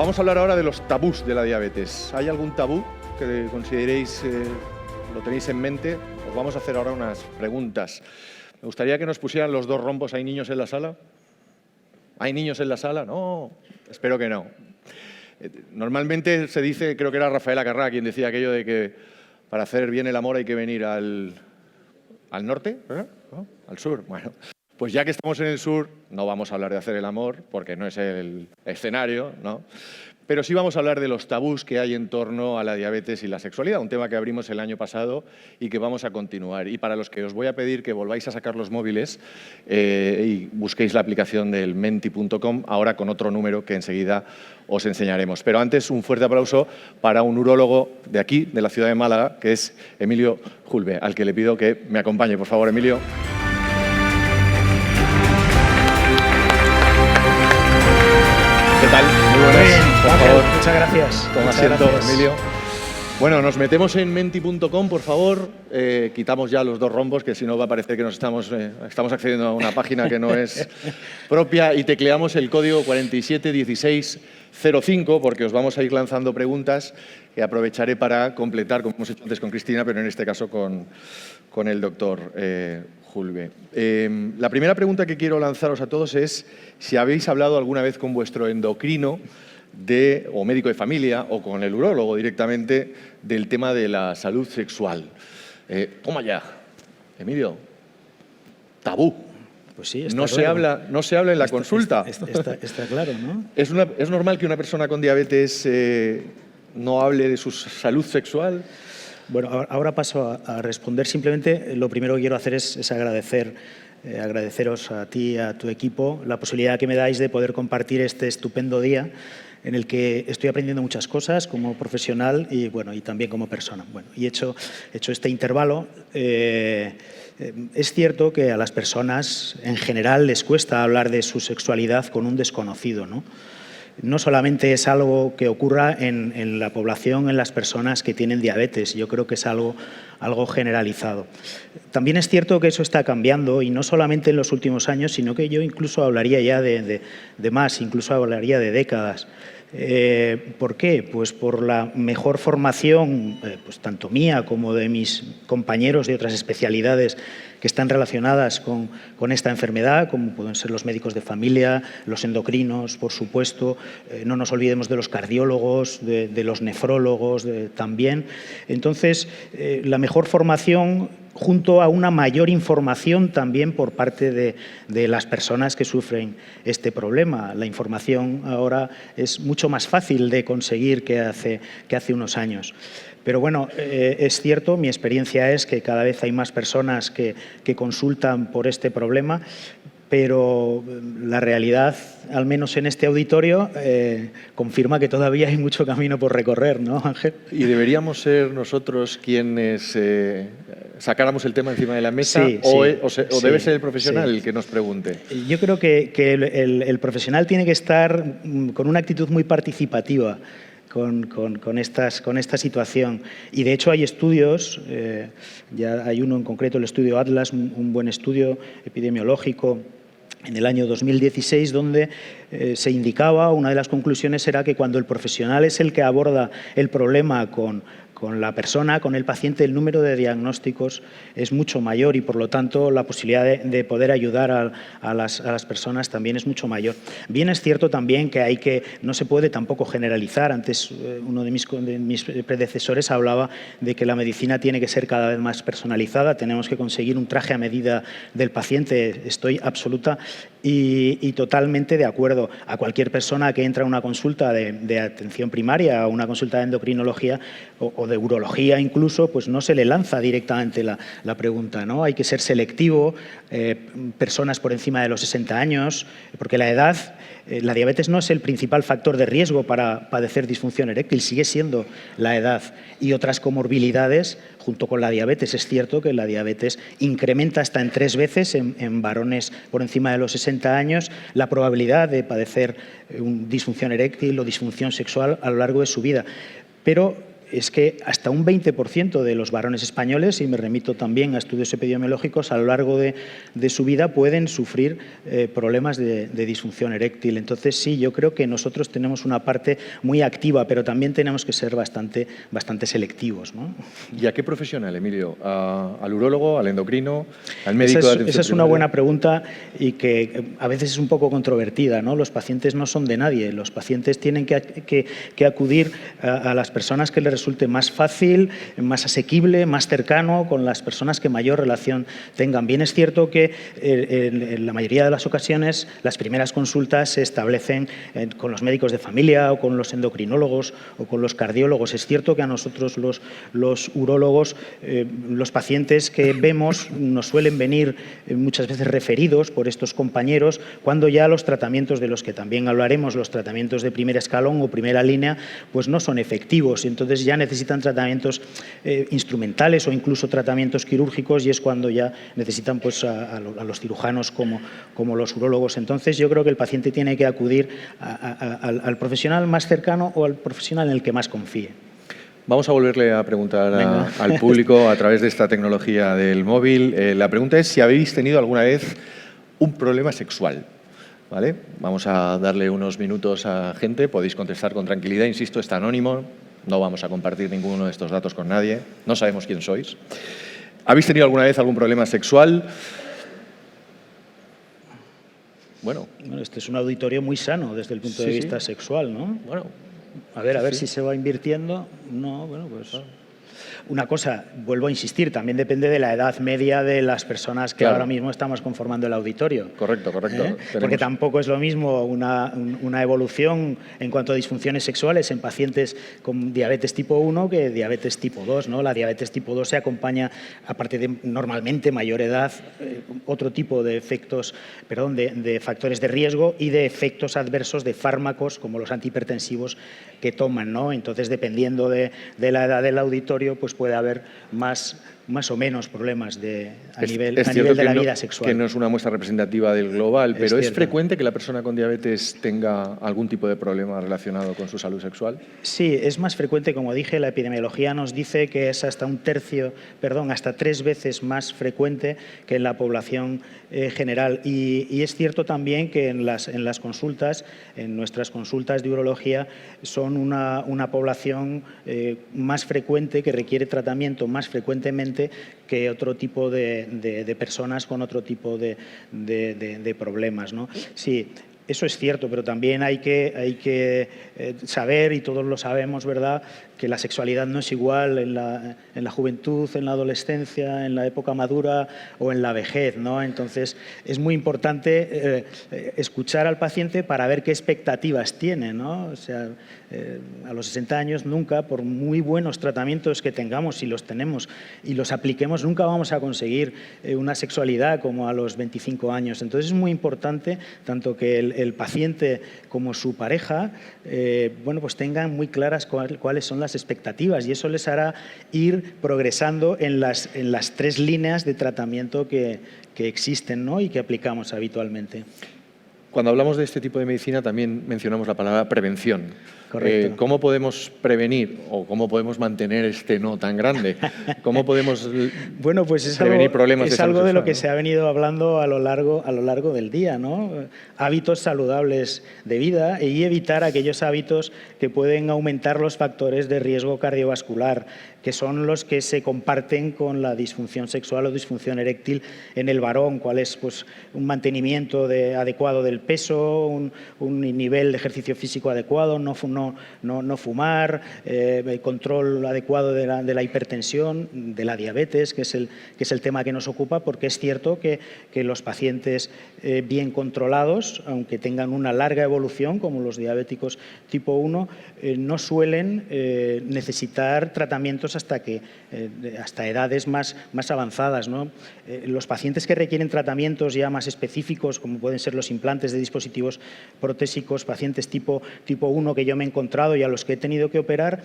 Vamos a hablar ahora de los tabús de la diabetes. ¿Hay algún tabú que consideréis, lo tenéis en mente? Os vamos a hacer ahora unas preguntas. Me gustaría que nos pusieran los dos rombos. ¿Hay niños en la sala? ¿Hay niños en la sala? No, espero que no. Normalmente se dice, creo que era Rafael Acarrá quien decía aquello de que para hacer bien el amor hay que venir al norte, ¿verdad? ¿No? Al sur. Bueno, pues ya que estamos en el sur, no vamos a hablar de hacer el amor, porque no es el escenario, ¿no? Pero sí vamos a hablar de los tabús que hay en torno a la diabetes y la sexualidad, un tema que abrimos el año pasado y que vamos a continuar. Y para los que os voy a pedir que volváis a sacar los móviles y busquéis la aplicación del menti.com, ahora con otro número que enseguida os enseñaremos. Pero antes, un fuerte aplauso para un urólogo de aquí, de la ciudad de Málaga, que es Emilio Julve, al que le pido que me acompañe. Por favor, Emilio. ¿Qué tal? Muy buenas. Muy bien, por Ángel, favor. muchas gracias. Toma asiento, Emilio. Bueno, nos metemos en menti.com, por favor. Quitamos ya los dos rombos, que si no va a parecer que nos estamos accediendo a una página que no es propia, y tecleamos el código 471605, porque os vamos a ir lanzando preguntas que aprovecharé para completar, como hemos hecho antes con Cristina, pero en este caso con el doctor Julve. La primera pregunta que quiero lanzaros a todos es si habéis hablado alguna vez con vuestro endocrino o médico de familia o con el urólogo directamente del tema de la salud sexual. Toma ya, Emilio, tabú. Pues sí, está no claro. se habla en la consulta. Está claro, ¿no? ¿Es normal que una persona con diabetes no hable de su salud sexual? Bueno, ahora paso a responder. Simplemente lo primero que quiero hacer es agradeceros a ti y a tu equipo la posibilidad que me dais de poder compartir este estupendo día en el que estoy aprendiendo muchas cosas como profesional y también como persona. Bueno, y hecho este intervalo, es cierto que a las personas en general les cuesta hablar de su sexualidad con un desconocido, ¿no? No solamente es algo que ocurra en la población, en las personas que tienen diabetes, yo creo que es algo generalizado. También es cierto que eso está cambiando y no solamente en los últimos años, sino que yo incluso hablaría ya de más, incluso hablaría de décadas. ¿Por qué? Pues por la mejor formación, pues tanto mía como de mis compañeros de otras especialidades que están relacionadas con esta enfermedad, como pueden ser los médicos de familia, los endocrinos, por supuesto. No nos olvidemos de los cardiólogos, de los nefrólogos también. Entonces, la mejor formación junto a una mayor información también por parte de las personas que sufren este problema. La información ahora es mucho más fácil de conseguir que hace unos años. Pero bueno, es cierto, mi experiencia es que cada vez hay más personas que consultan por este problema, pero la realidad, al menos en este auditorio, confirma que todavía hay mucho camino por recorrer, ¿no, Ángel? ¿Y deberíamos ser nosotros quienes sacáramos el tema encima de la mesa o debe ser el profesional el que nos pregunte? Yo creo que el profesional tiene que estar con una actitud muy participativa con esta situación. Y de hecho hay estudios, ya hay uno en concreto, el estudio Atlas, un buen estudio epidemiológico en el año 2016, donde se indicaba, una de las conclusiones era que cuando el profesional es el que aborda el problema con la persona, con el paciente, el número de diagnósticos es mucho mayor y, por lo tanto, la posibilidad de poder ayudar a las personas también es mucho mayor. Bien es cierto también que no se puede tampoco generalizar. Antes uno de mis predecesores hablaba de que la medicina tiene que ser cada vez más personalizada, tenemos que conseguir un traje a medida del paciente. Estoy absoluta y totalmente de acuerdo. A cualquier persona que entra a una consulta de atención primaria, a una consulta de endocrinología o de urología incluso, pues no se le lanza directamente la pregunta, ¿no? Hay que ser selectivo, personas por encima de los 60 años, porque la edad, la diabetes no es el principal factor de riesgo para padecer disfunción eréctil, sigue siendo la edad y otras comorbilidades junto con la diabetes. Es cierto que la diabetes incrementa hasta en 3 veces en varones por encima de los 60 años la probabilidad de padecer disfunción eréctil o disfunción sexual a lo largo de su vida. Pero es que hasta un 20% de los varones españoles, y me remito también a estudios epidemiológicos, a lo largo de su vida pueden sufrir problemas de disfunción eréctil. Entonces, sí, yo creo que nosotros tenemos una parte muy activa, pero también tenemos que ser bastante selectivos, ¿no? ¿Y a qué profesional, Emilio? ¿Al urólogo, al endocrino, al médico de atención Esa es una primaria? buena pregunta y que a veces es un poco controvertida, ¿no? Los pacientes no son de nadie, los pacientes tienen que acudir a las personas que les resulte más fácil, más asequible, más cercano, con las personas que mayor relación tengan. Bien es cierto que en la mayoría de las ocasiones las primeras consultas se establecen con los médicos de familia o con los endocrinólogos o con los cardiólogos. Es cierto que a nosotros los urólogos, los pacientes que vemos nos suelen venir muchas veces referidos por estos compañeros cuando ya los tratamientos de los que también hablaremos, los tratamientos de primer escalón o primera línea, pues no son efectivos. Entonces ya necesitan tratamientos instrumentales o incluso tratamientos quirúrgicos y es cuando ya necesitan pues, a los cirujanos como los urólogos. Entonces yo creo que el paciente tiene que acudir al profesional más cercano o al profesional en el que más confíe. Vamos a volverle a preguntar al público a través de esta tecnología del móvil. La pregunta es si habéis tenido alguna vez un problema sexual. ¿Vale? Vamos a darle unos minutos a gente, podéis contestar con tranquilidad, insisto, está anónimo, no vamos a compartir ninguno de estos datos con nadie, no sabemos quién sois. ¿Habéis tenido alguna vez algún problema sexual? Bueno, este es un auditorio muy sano desde el punto de vista sexual, ¿no? Bueno, a ver si se va invirtiendo. No, bueno, pues... Una cosa, vuelvo a insistir, también depende de la edad media de las personas que ahora mismo estamos conformando el auditorio. Correcto. Porque tampoco es lo mismo una evolución en cuanto a disfunciones sexuales en pacientes con diabetes tipo 1 que diabetes tipo 2, ¿no? La diabetes tipo 2 se acompaña, aparte de normalmente mayor edad, otro tipo de efectos, de factores de riesgo y de efectos adversos de fármacos como los antihipertensivos que toman, ¿no? Entonces, dependiendo de la edad del auditorio, pues puede haber más o menos problemas a nivel de la vida sexual. Que no es una muestra representativa del global, pero ¿es frecuente que la persona con diabetes tenga algún tipo de problema relacionado con su salud sexual? Sí, es más frecuente, como dije, la epidemiología nos dice que es hasta hasta 3 veces más frecuente que en la población general. Y es cierto también que en las consultas, en nuestras consultas de urología, son una población más frecuente que requiere tratamiento más frecuentemente que otro tipo de personas con otro tipo de problemas, ¿no? Sí, eso es cierto, pero también hay que saber, y todos lo sabemos, ¿verdad?, que la sexualidad no es igual en la juventud, en la adolescencia, en la época madura o en la vejez, ¿no? Entonces, es muy importante escuchar al paciente para ver qué expectativas tiene, ¿no? O sea, a los 60 años nunca, por muy buenos tratamientos que tengamos, si los tenemos y los apliquemos, nunca vamos a conseguir una sexualidad como a los 25 años. Entonces, es muy importante tanto que el paciente como su pareja pues tengan muy claras cuáles son las expectativas y eso les hará ir progresando en las 3 líneas de tratamiento que existen, ¿no?, y que aplicamos habitualmente. Cuando hablamos de este tipo de medicina también mencionamos la palabra prevención. Correcto. ¿Cómo podemos prevenir o cómo podemos mantener este no tan grande? ¿Cómo podemos prevenir problemas de salud sexual? Es algo de lo que se ha venido hablando a lo largo del día, ¿no? Hábitos saludables de vida y evitar aquellos hábitos que pueden aumentar los factores de riesgo cardiovascular, que son los que se comparten con la disfunción sexual o disfunción eréctil en el varón, cuál es pues, un mantenimiento adecuado del peso, un nivel de ejercicio físico adecuado, no fumar, el control adecuado de la hipertensión, de la diabetes, que es el tema que nos ocupa, porque es cierto que los pacientes bien controlados, aunque tengan una larga evolución, como los diabéticos tipo 1, no suelen necesitar tratamientos tratamientos hasta edades más avanzadas, ¿no? Los pacientes que requieren tratamientos ya más específicos, como pueden ser los implantes de dispositivos protésicos, pacientes tipo 1 que yo me he encontrado y a los que he tenido que operar,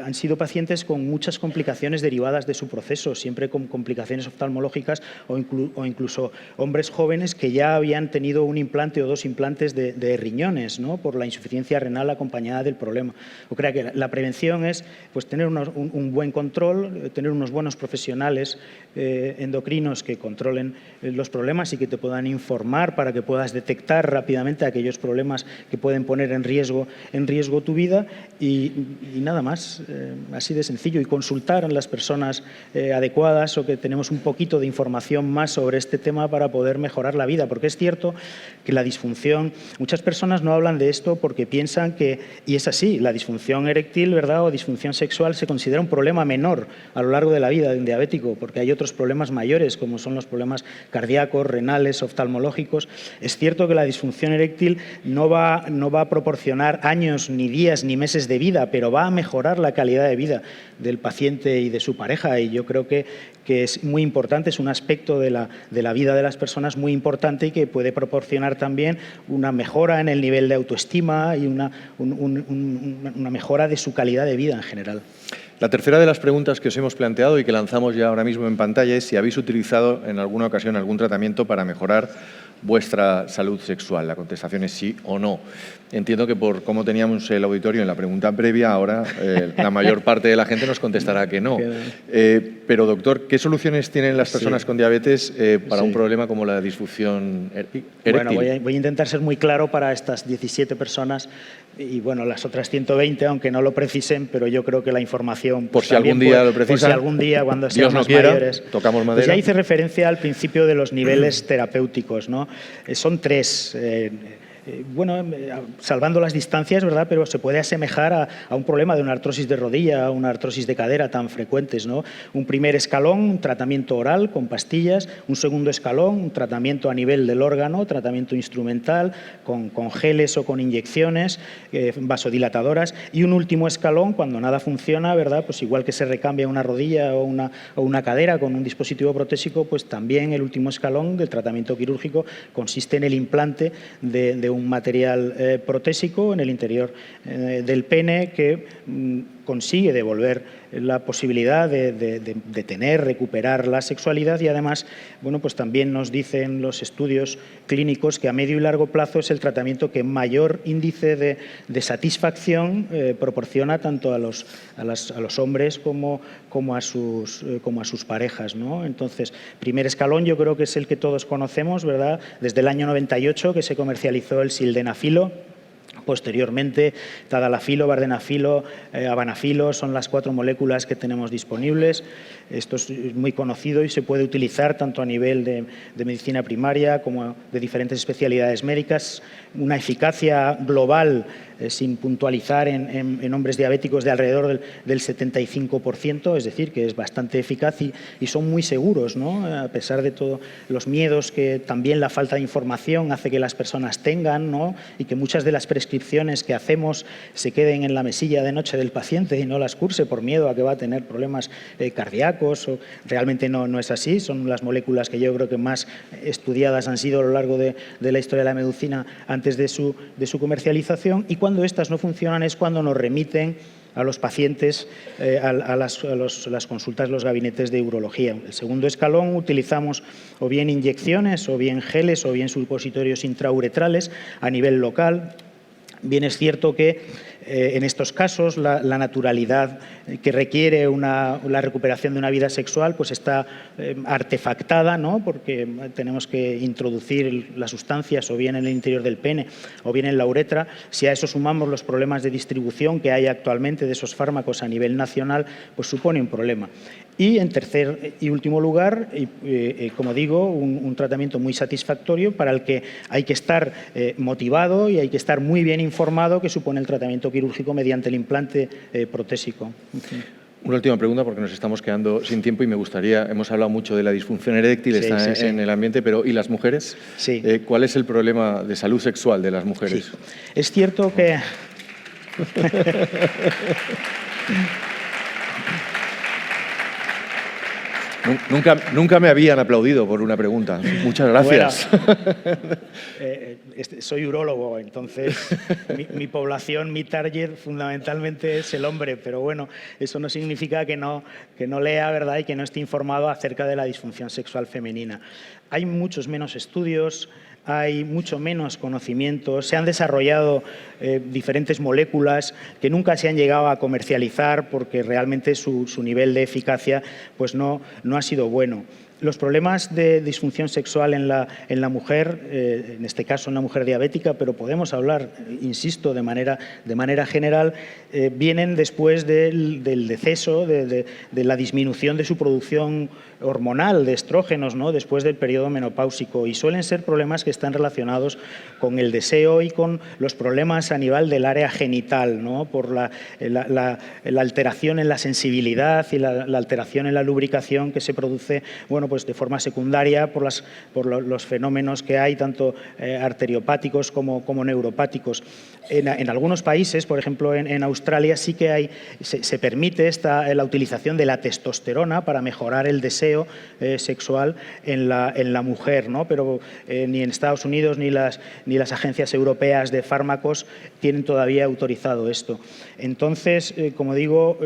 han sido pacientes con muchas complicaciones derivadas de su proceso, siempre con complicaciones oftalmológicas o incluso hombres jóvenes que ya habían tenido un implante o 2 implantes de riñones, ¿no? Por la insuficiencia renal acompañada del problema. Yo creo que la prevención es pues, tener un buen control, tener unos buenos profesionales endocrinos que controlen los problemas y que te puedan informar para que puedas detectar rápidamente aquellos problemas que pueden poner en riesgo tu vida y nada más. Así de sencillo, y consultar a las personas adecuadas o que tenemos un poquito de información más sobre este tema para poder mejorar la vida, porque es cierto que la disfunción, muchas personas no hablan de esto porque piensan que, y es así, la disfunción eréctil, ¿verdad?, o disfunción sexual se considera un problema menor a lo largo de la vida de un diabético, porque hay otros problemas mayores como son los problemas cardíacos, renales, oftalmológicos. Es cierto que la disfunción eréctil no va a proporcionar años, ni días, ni meses de vida, pero va a mejorar la calidad de vida del paciente y de su pareja, y yo creo que es muy importante, es un aspecto de la vida de las personas muy importante y que puede proporcionar también una mejora en el nivel de autoestima y una mejora de su calidad de vida en general. La tercera de las preguntas que os hemos planteado y que lanzamos ya ahora mismo en pantalla es si habéis utilizado en alguna ocasión algún tratamiento para mejorar vuestra salud sexual. La contestación es sí o no. Entiendo que por cómo teníamos el auditorio en la pregunta previa, ahora la mayor parte de la gente nos contestará que no. Pero, doctor, ¿qué soluciones tienen las personas con diabetes para un problema como la disfunción eréctil? Bueno, voy a intentar ser muy claro para estas 17 personas y, bueno, las otras 120, aunque no lo precisen, pero yo creo que la información... Por si algún día lo precisan. Por si algún día, cuando seamos Dios no quiera, mayores... tocamos madera. Pues ya hice referencia al principio de los niveles terapéuticos, ¿no? Son 3. Bueno, salvando las distancias, ¿verdad?, pero se puede asemejar a un problema de una artrosis de rodilla, una artrosis de cadera tan frecuentes, ¿no? Un primer escalón, un tratamiento oral con pastillas, un segundo escalón, un tratamiento a nivel del órgano, tratamiento instrumental con geles o con inyecciones vasodilatadoras, y un último escalón cuando nada funciona, ¿verdad?, pues igual que se recambia una rodilla o una cadera con un dispositivo protésico, pues también el último escalón del tratamiento quirúrgico consiste en el implante de un material protésico en el interior del pene que consigue devolver la posibilidad de recuperar la sexualidad y además, bueno, pues también nos dicen los estudios clínicos que a medio y largo plazo es el tratamiento que mayor índice de satisfacción proporciona tanto a los hombres como a sus parejas, ¿no? Entonces, primer escalón yo creo que es el que todos conocemos, ¿verdad? Desde el año 98 que se comercializó el sildenafilo. Posteriormente, tadalafilo, vardenafilo, avanafilo son las 4 moléculas que tenemos disponibles. Esto es muy conocido y se puede utilizar tanto a nivel de medicina primaria como de diferentes especialidades médicas. Una eficacia global, sin puntualizar en hombres diabéticos, de alrededor del 75%, es decir, que es bastante eficaz y son muy seguros, ¿no? A pesar de todos los miedos que también la falta de información hace que las personas tengan, ¿no? Y que muchas de las prescripciones que hacemos se queden en la mesilla de noche del paciente y no las curse por miedo a que va a tener problemas cardíacos. O realmente no es así, son las moléculas que yo creo que más estudiadas han sido a lo largo de la historia de la medicina antes de su comercialización, y cuando estas no funcionan es cuando nos remiten a los pacientes a las consultas, los gabinetes de urología. El segundo escalón utilizamos o bien inyecciones, o bien geles, o bien supositorios intrauretrales a nivel local. Bien es cierto que en estos casos la naturalidad que requiere la recuperación de una vida sexual pues está artefactada, ¿no? Porque tenemos que introducir las sustancias o bien en el interior del pene o bien en la uretra. Si a eso sumamos los problemas de distribución que hay actualmente de esos fármacos a nivel nacional, pues supone un problema. Y en tercer y último lugar, como digo, un tratamiento muy satisfactorio para el que hay que estar motivado y hay que estar muy bien informado, que supone el tratamiento quirúrgico mediante el implante protésico. Una última pregunta, porque nos estamos quedando sin tiempo y me gustaría, hemos hablado mucho de la disfunción eréctil, está en el ambiente, pero ¿y las mujeres? Sí. ¿Cuál es el problema de salud sexual de las mujeres? Sí. Es cierto que... Nunca me habían aplaudido por una pregunta. Muchas gracias. Bueno, soy urólogo, entonces mi población, mi target fundamentalmente es el hombre, pero bueno, eso no significa que no lea, ¿verdad?, y que no esté informado acerca de la disfunción sexual femenina. Hay muchos menos estudios, hay mucho menos conocimiento, se han desarrollado diferentes moléculas que nunca se han llegado a comercializar porque realmente su nivel de eficacia pues no ha sido bueno. Los problemas de disfunción sexual en la mujer, en este caso en la mujer diabética, pero podemos hablar, insisto, de manera general, vienen después del deceso, de la disminución de su producción hormonal de estrógenos, ¿no?, después del periodo menopáusico, y suelen ser problemas que están relacionados con el deseo y con los problemas a nivel del área genital, ¿no?, por la alteración en la sensibilidad y la alteración en la lubricación que se produce, bueno, pues de forma secundaria por los fenómenos que hay, tanto arteriopáticos como neuropáticos. En algunos países, por ejemplo en Australia, sí que se permite la utilización de la testosterona para mejorar el deseo sexual en la mujer, ¿no? Pero ni en Estados Unidos ni las agencias europeas de fármacos tienen todavía autorizado esto. Entonces, como digo,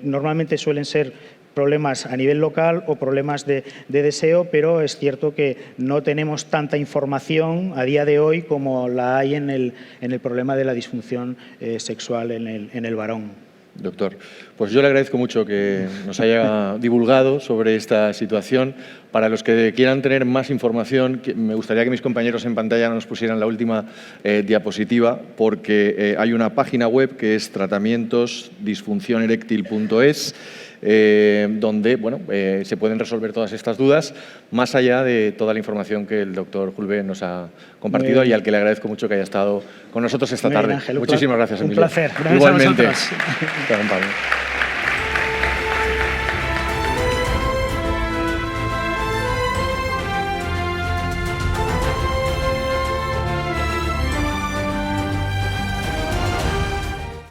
normalmente suelen ser problemas a nivel local o problemas de deseo, pero es cierto que no tenemos tanta información a día de hoy como la hay en el problema de la disfunción sexual en el varón. Doctor, pues yo le agradezco mucho que nos haya divulgado sobre esta situación. Para los que quieran tener más información, me gustaría que mis compañeros en pantalla nos pusieran la última diapositiva, porque hay una página web que es tratamientosdisfuncioneréctil.es, donde bueno, se pueden resolver todas estas dudas, más allá de toda la información que el doctor Julve nos ha compartido y al que le agradezco mucho que haya estado con nosotros esta tarde. Ángel, muchísimas gracias, Emilio. Un placer. Gracias. Igualmente. A vosotros.